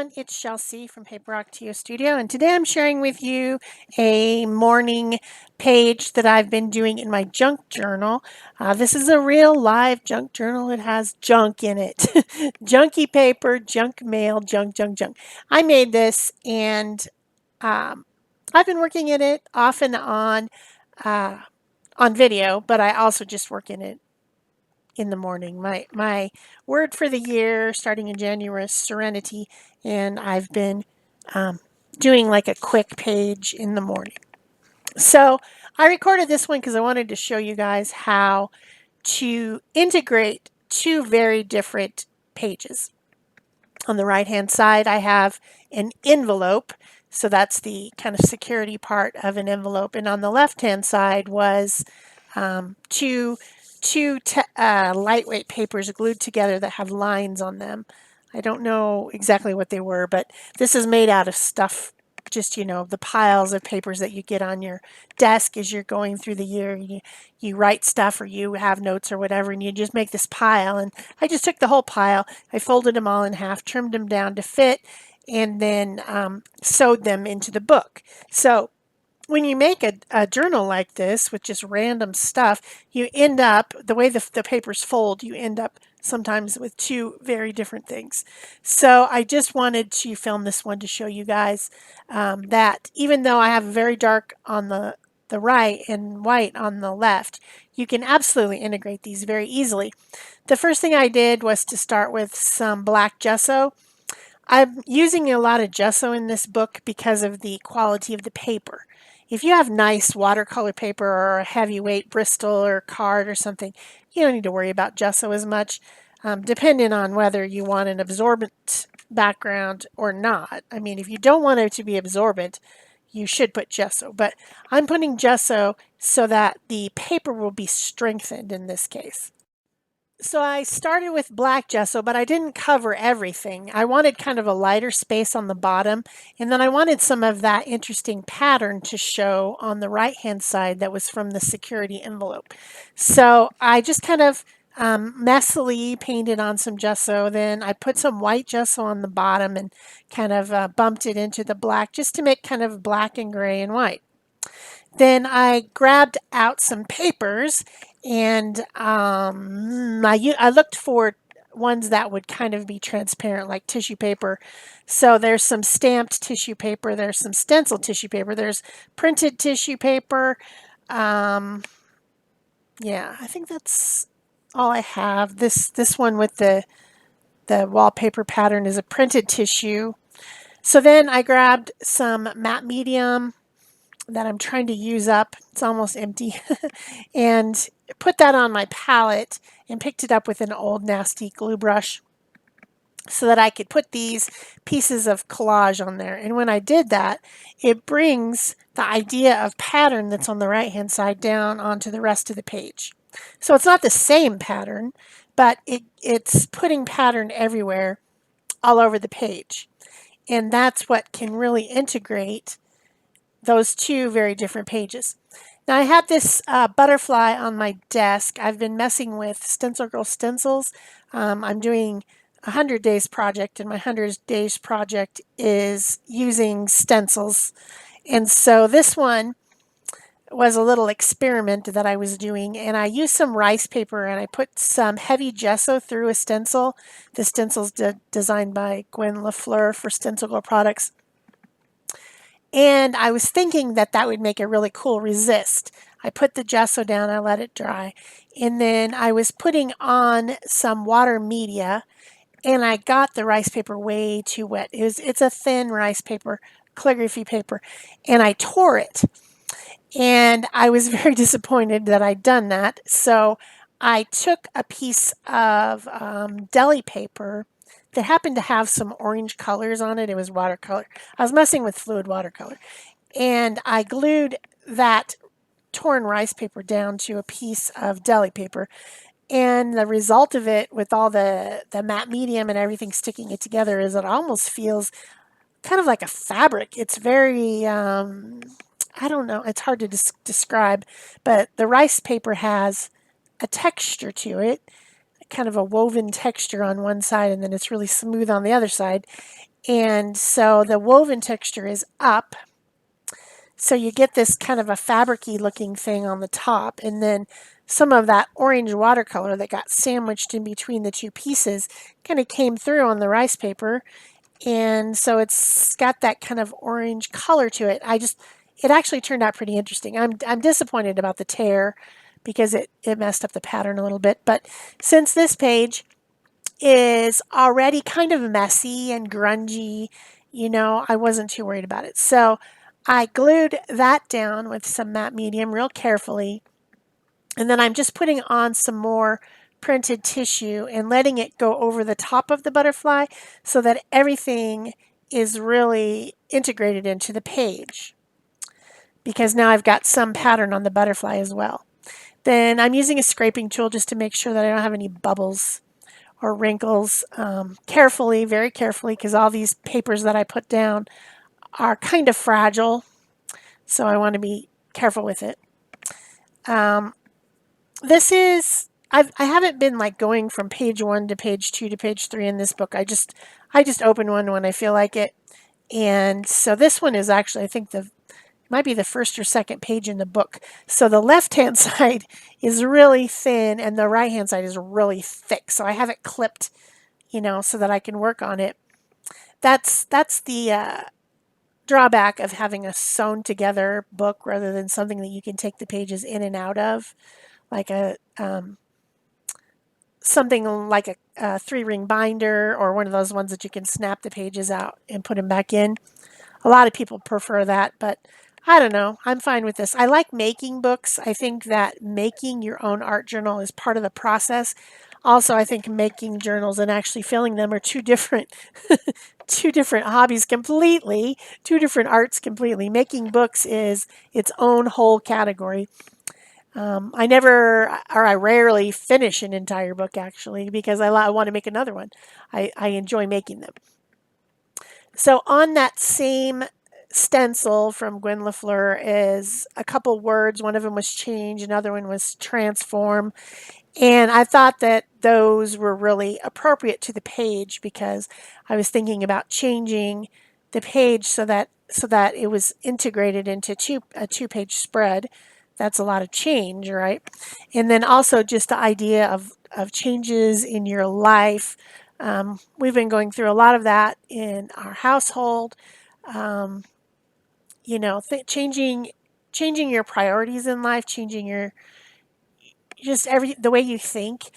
everyone, it's Shel C from PaperOcotilloStudio, and today I'm sharing with you a morning page that I've been doing in my junk journal. This is a real live junk journal. It has junk in it. Junky paper, junk mail, junk. I made this and I've been working in it off and on video, but I also just work in it in the morning. My word for the year starting in January is serenity, and I've been doing like a quick page in the morning. So I recorded this one because I wanted to show you guys how to integrate two very different pages. On the right hand side I have an envelope, so that's the kind of security part of an envelope, and on the left hand side was two lightweight papers glued together that have lines on them. I don't know exactly what they were, but this is made out of stuff, just, the piles of papers that you get on your desk as you're going through the year. You write stuff or you have notes or whatever, and you just make this pile. And I just took the whole pile, I folded them all in half, trimmed them down to fit, and then sewed them into the book. So when you make a journal like this with just random stuff, you end up, the way the papers fold, you end up sometimes with two very different things. So I just wanted to film this one to show you guys that even though I have very dark on the right and white on the left, you can absolutely integrate these very easily. The first thing I did was to start with some black gesso. I'm using a lot of gesso in this book because of the quality of the paper. If you have nice watercolor paper or a heavyweight Bristol or card or something, you don't need to worry about gesso as much, depending on whether you want an absorbent background or not. I mean, if you don't want it to be absorbent, you should put gesso, but I'm putting gesso so that the paper will be strengthened in this case. So I started with black gesso, but I didn't cover everything. I wanted kind of a lighter space on the bottom, and then I wanted some of that interesting pattern to show on the right hand side that was from the security envelope. So I just kind of messily painted on some gesso. Then I put some white gesso on the bottom and kind of bumped it into the black just to make kind of black and gray and white. Then I grabbed out some papers and I looked for ones that would kind of be transparent, like tissue paper. So there's some stamped tissue paper, there's some stencil tissue paper, there's printed tissue paper. Yeah, I think that's all I have. This one with the wallpaper pattern is a printed tissue. So then I grabbed some matte medium that I'm trying to use up. It's almost empty. And put that on my palette and picked it up with an old nasty glue brush so that I could put these pieces of collage on there. And when I did that, it brings the idea of pattern that's on the right hand side down onto the rest of the page. So it's not the same pattern, but it's putting pattern everywhere, all over the page. And that's what can really integrate those two very different pages. Now I have this butterfly on my desk. I've been messing with Stencil Girl Stencils. I'm doing a 100 days project, and my 100 days project is using stencils. And so this one was a little experiment that I was doing, and I used some rice paper and I put some heavy gesso through a stencil. The stencil's designed by Gwen LaFleur for Stencil Girl products. And I was thinking that that would make a really cool resist. I put the gesso down, I let it dry, and then I was putting on some water media, and I got the rice paper way too wet. It's a thin rice paper, calligraphy paper, and I tore it. And I was very disappointed that I'd done that. So I took a piece of deli paper that happened to have some orange colors on it. It was watercolor. I was messing with fluid watercolor. And I glued that torn rice paper down to a piece of deli paper. And the result of it, with all the matte medium and everything sticking it together, is it almost feels kind of like a fabric. It's very, I don't know, it's hard to describe, but the rice paper has a texture to it, kind of a woven texture on one side, and then it's really smooth on the other side. And so the woven texture is up. So you get this kind of a fabricy looking thing on the top, and then some of that orange watercolor that got sandwiched in between the two pieces kind of came through on the rice paper. And so it's got that kind of orange color to it. It actually turned out pretty interesting. I'm disappointed about the tear because it messed up the pattern a little bit. But since this page is already kind of messy and grungy, I wasn't too worried about it. So I glued that down with some matte medium real carefully. And then I'm just putting on some more printed tissue and letting it go over the top of the butterfly so that everything is really integrated into the page, because now I've got some pattern on the butterfly as well. Then I'm using a scraping tool just to make sure that I don't have any bubbles or wrinkles, carefully, very carefully, because all these papers that I put down are kind of fragile, so I want to be careful with it. I haven't been like going from page 1 to page 2 to page 3 in this book. I just open one when I feel like it. And so this one is actually, I think might be the first or second page in the book. So the left-hand side is really thin and the right-hand side is really thick. So I have it clipped, so that I can work on it. That's the drawback of having a sewn together book rather than something that you can take the pages in and out of, like something like a 3-ring binder or one of those ones that you can snap the pages out and put them back in. A lot of people prefer that, but I don't know. I'm fine with this. I like making books. I think that making your own art journal is part of the process. Also, I think making journals and actually filling them are two different two different hobbies completely, two different arts completely. Making books is its own whole category. I rarely finish an entire book actually because I want to make another one. I enjoy making them. So on that same stencil from Gwen Lafleur is a couple words. One of them was change, another one was transform. And I thought that those were really appropriate to the page because I was thinking about changing the page so that it was integrated into a two-page spread. That's a lot of change, right? And then also just the idea of changes in your life. We've been going through a lot of that in our household. Changing your priorities in life, changing your the way you think,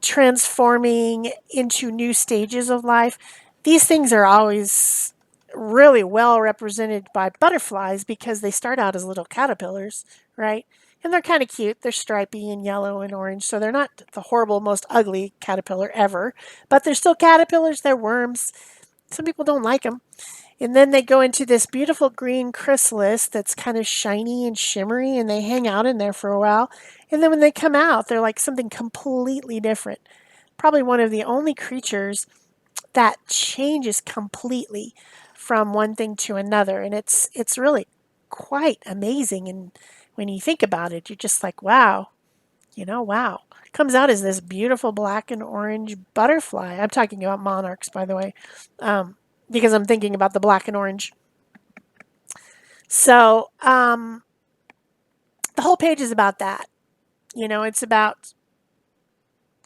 transforming into new stages of life. These things are always really well represented by butterflies because they start out as little caterpillars, right? And they're kind of cute. They're stripy and yellow and orange, so they're not the horrible, most ugly caterpillar ever, but they're still caterpillars. They're worms. Some people don't like them. And then they go into this beautiful green chrysalis that's kind of shiny and shimmery, and they hang out in there for a while. And then when they come out, they're like something completely different. Probably one of the only creatures that changes completely from one thing to another. And it's really quite amazing. And when you think about it, you're just like, wow, wow. It comes out as this beautiful black and orange butterfly. I'm talking about monarchs, by the way. Because I'm thinking about the black and orange. So the whole page is about that. It's about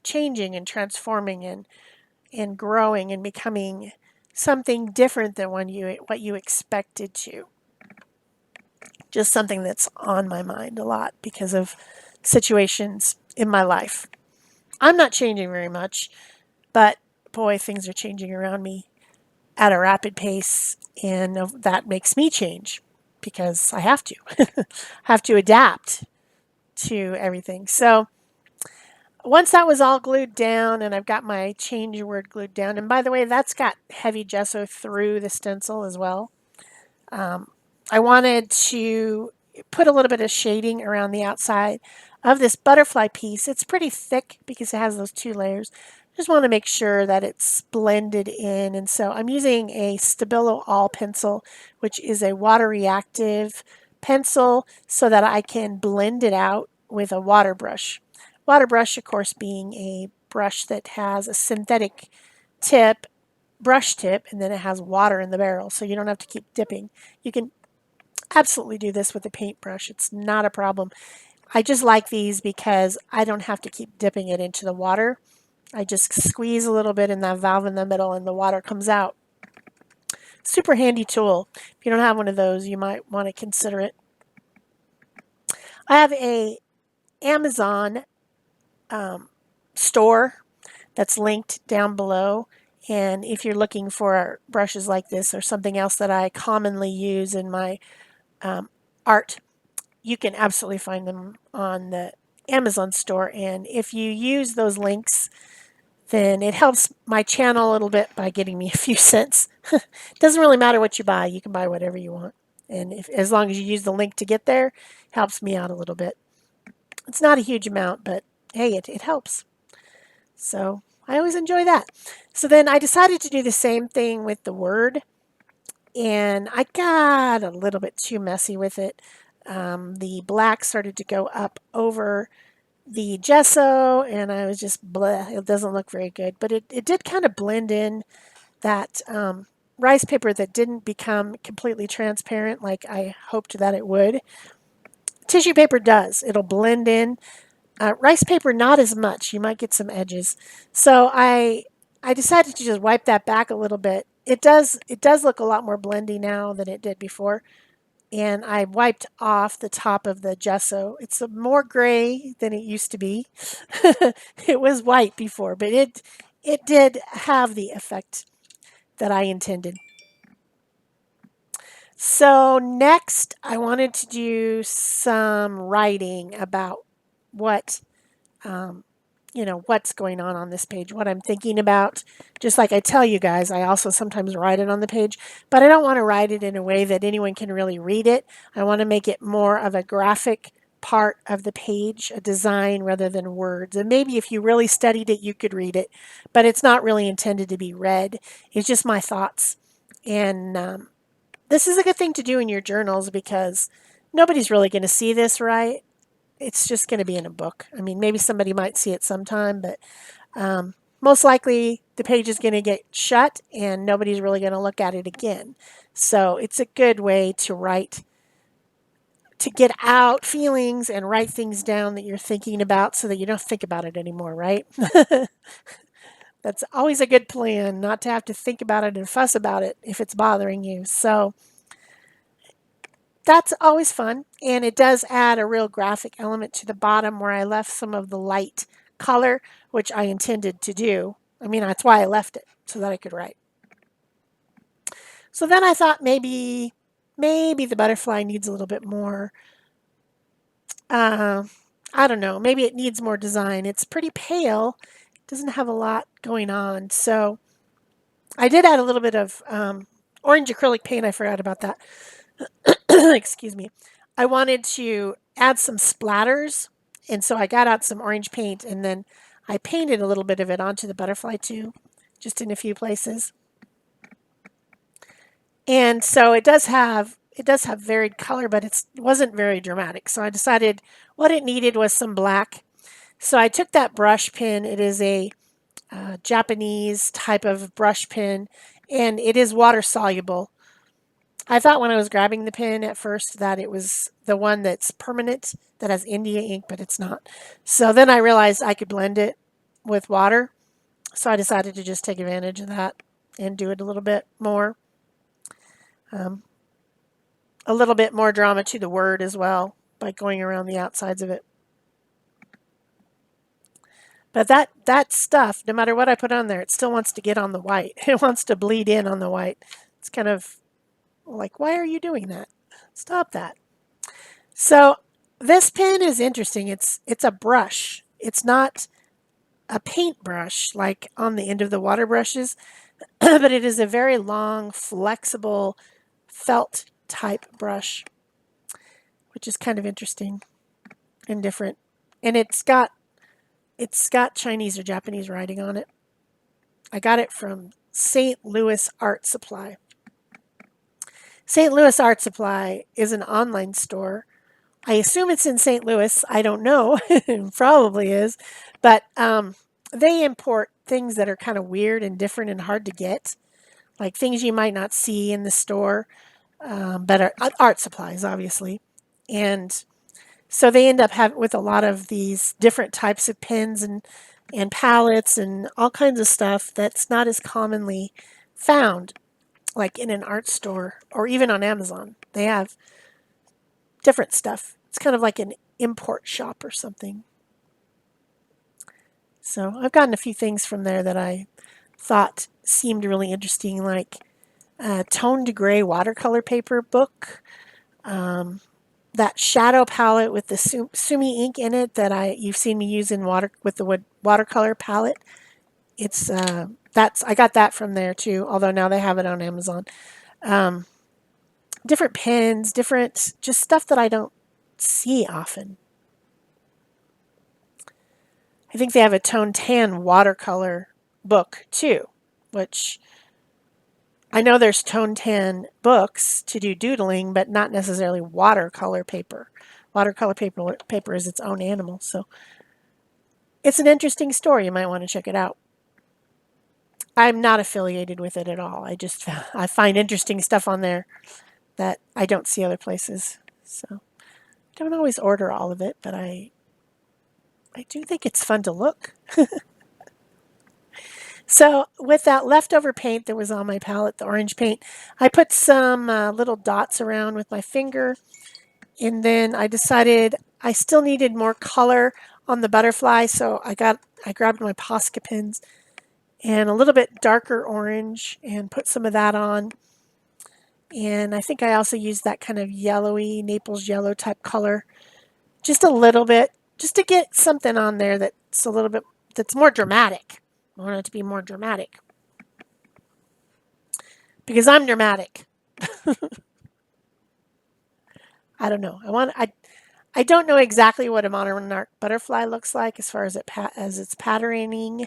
changing and transforming and growing and becoming something different than what you expected to. Just something that's on my mind a lot because of situations in my life. I'm not changing very much, but boy, things are changing around me at a rapid pace, and that makes me change because I have to have to adapt to everything. So once that was all glued down and I've got my change word glued down, and by the way, that's got heavy gesso through the stencil as well. I wanted to put a little bit of shading around the outside of this butterfly piece. It's pretty thick because it has those two layers. Just want to make sure that it's blended in, and so I'm using a Stabilo All pencil, which is a water reactive pencil, so that I can blend it out with a water brush. Water brush, of course, being a brush that has a synthetic tip brush tip, and then it has water in the barrel, so you don't have to keep dipping. You can absolutely do this with a paintbrush. It's not a problem. I just like these because I don't have to keep dipping it into the water. I just squeeze a little bit in that valve in the middle and the water comes out. Super handy tool. If you don't have one of those, you might want to consider it. I have a Amazon store that's linked down below. And if you're looking for brushes like this or something else that I commonly use in my art, you can absolutely find them on the Amazon store. And if you use those links, then it helps my channel a little bit by getting me a few cents. It doesn't really matter what you buy. You can buy whatever you want. And as long as you use the link to get there, it helps me out a little bit. It's not a huge amount, but hey, it helps. So I always enjoy that. So then I decided to do the same thing with the word. And I got a little bit too messy with it. The black started to go up over the gesso, and I was just, bleh, it doesn't look very good. But it did kind of blend in that rice paper that didn't become completely transparent like I hoped that it would. Tissue paper does. It'll blend in. Rice paper, not as much. You might get some edges. So I decided to just wipe that back a little bit. It does look a lot more blendy now than it did before. And I wiped off the top of the gesso. It's more gray than it used to be. It was white before, but it did have the effect that I intended. So next, I wanted to do some writing about what what's going on this page, what I'm thinking about. Just like I tell you guys, I also sometimes write it on the page, but I don't want to write it in a way that anyone can really read it. I want to make it more of a graphic part of the page, a design rather than words. And maybe if you really studied it, you could read it, but it's not really intended to be read. It's just my thoughts. And this is a good thing to do in your journals because nobody's really going to see this, right? It's just going to be in a book. I mean, maybe somebody might see it sometime, but most likely the page is going to get shut and nobody's really going to look at it again. So it's a good way to write, to get out feelings and write things down that you're thinking about so that you don't think about it anymore, right? That's always a good plan, not to have to think about it and fuss about it if it's bothering you. So that's always fun, and it does add a real graphic element to the bottom where I left some of the light color, which I intended to do. I mean, that's why I left it, so that I could write. So then I thought maybe the butterfly needs a little bit more, I don't know, maybe it needs more design. It's pretty pale, it doesn't have a lot going on. So I did add a little bit of orange acrylic paint. I forgot about that. Excuse me. I wanted to add some splatters, and so I got out some orange paint, and then I painted a little bit of it onto the butterfly too, just in a few places. And so it does have varied color, but it wasn't very dramatic. So I decided what it needed was some black. So I took that brush pen. It is a Japanese type of brush pen, and it is water soluble. I thought when I was grabbing the pen at first that it was the one that's permanent, that has India ink, but it's not. So then I realized I could blend it with water. So I decided to just take advantage of that and do it a little bit more. A little bit more drama to the word as well by going around the outsides of it. But that stuff, no matter what I put on there, it still wants to get on the white. It wants to bleed in on the white. It's kind of like, why are you doing that? Stop that. So this pen is interesting. It's a brush. It's not a paintbrush like on the end of the water brushes, but it is a very long, flexible, felt type brush, which is kind of interesting and different. And it's got Chinese or Japanese writing on it. I got it from St. Louis Art Supply. St. Louis Art Supply is an online store. I assume it's in St. Louis. I don't know. It probably is. But they import things that are kind of weird and different and hard to get. like things you might not see in the store, but are art supplies, obviously. And so they end up having with a lot of these different types of pens and palettes and all kinds of stuff that's not as commonly found, like in an art store or even on Amazon. They have different stuff. It's kind of like an import shop or something. So I've gotten a few things from there that I thought seemed really interesting, like a toned gray watercolor paper book, that shadow palette with the Sumi ink in it that you've seen me use in with the watercolor palette. It's I got that from there too, although now they have it on Amazon. Different pens, different just stuff that I don't see often. I think they have a tone tan watercolor book too, which I know there's tone tan books to do doodling, but not necessarily watercolor paper. Watercolor paper is its own animal, so it's an interesting story. You might want to check it out. I'm not affiliated with it at all. I find interesting stuff on there that I don't see other places. So I don't always order all of it, but I do think it's fun to look. So with that leftover paint that was on my palette, the orange paint, I put some little dots around with my finger, and then I decided I still needed more color on the butterfly, so I grabbed my Posca pens and a little bit darker orange and put some of that on. And I think I also used that kind of yellowy, Naples yellow type color, just a little bit, just to get something on there that's a little bit, that's more dramatic. I want it to be more dramatic. Because I'm dramatic. I don't know. I don't know exactly what a monarch butterfly looks like as far as its patterning,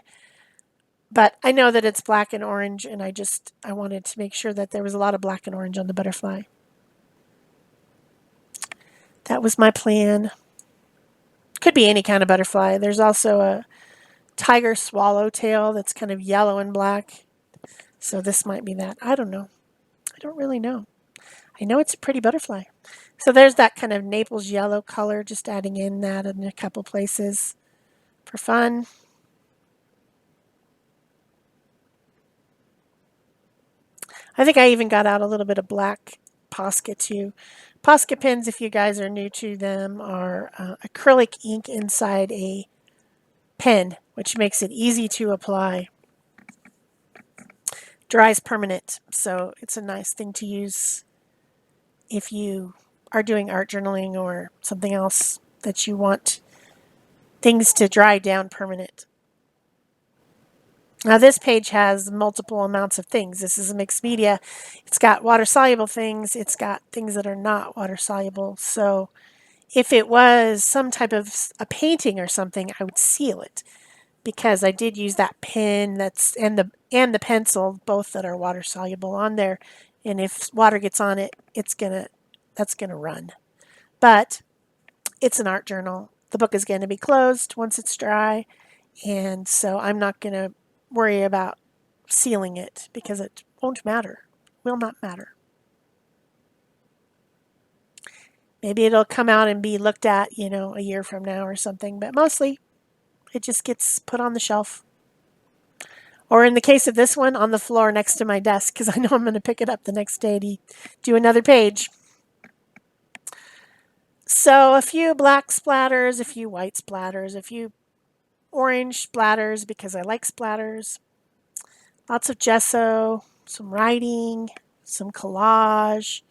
but I know that it's black and orange, and I wanted to make sure that there was a lot of black and orange on the butterfly. That was my plan. Could be any kind of butterfly. There's also a tiger swallowtail that's kind of yellow and black. So this might be that. I don't know. I don't really know. I know it's a pretty butterfly. So there's that kind of Naples yellow color, just adding in that in a couple places for fun. I think I even got out a little bit of black Posca too. Posca pens, if you guys are new to them, are acrylic ink inside a pen, which makes it easy to apply. Dries permanent, so it's a nice thing to use if you are doing art journaling or something else that you want things to dry down permanent. Now this page has multiple amounts of things. This is a mixed media. It's got water-soluble things. It's got things that are not water-soluble. So if it was some type of a painting or something, I would seal it because I did use that pen and the pencil, both that are water-soluble on there. And if water gets on it, that's gonna run. But it's an art journal. The book is going to be closed once it's dry, and so I'm not going to worry about sealing it because it won't matter. Will not matter. Maybe it'll come out and be looked at, a year from now or something, but mostly it just gets put on the shelf. Or in the case of this one, on the floor next to my desk because I know I'm going to pick it up the next day to do another page. So a few black splatters, a few white splatters, a few orange splatters because I like splatters. Lots of gesso, some writing, some collage.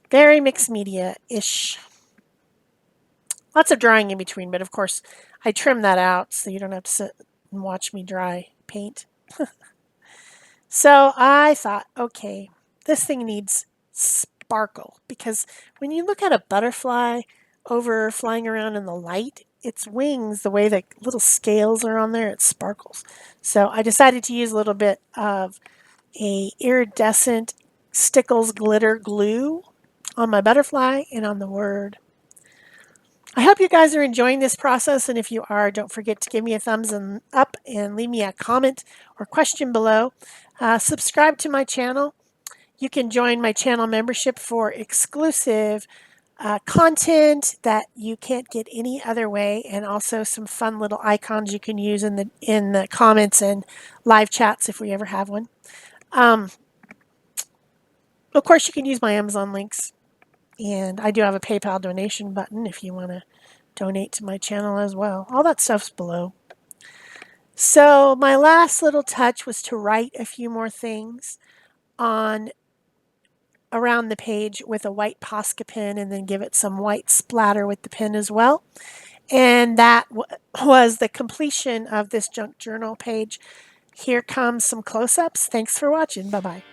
Very mixed media-ish. Lots of drying in between, but of course I trim that out so you don't have to sit and watch me dry paint. So I thought, okay, this thing needs sparkle because when you look at a butterfly over flying around in the light, its wings, the way the little scales are on there, it sparkles. So I decided to use a little bit of a iridescent Stickles glitter glue on my butterfly and on the word. I hope you guys are enjoying this process, and if you are, don't forget to give me a thumbs up and leave me a comment or question below. Subscribe to my channel. You can join my channel membership for exclusive content that you can't get any other way, and also some fun little icons you can use in the comments and live chats if we ever have one. Of course, you can use my Amazon links, and I do have a PayPal donation button if you want to donate to my channel as well. All that stuff's below. So my last little touch was to write a few more things on around the page with a white Posca pen, and then give it some white splatter with the pen as well. And that was the completion of this junk journal page. Here comes some close-ups. Thanks for watching. Bye-bye.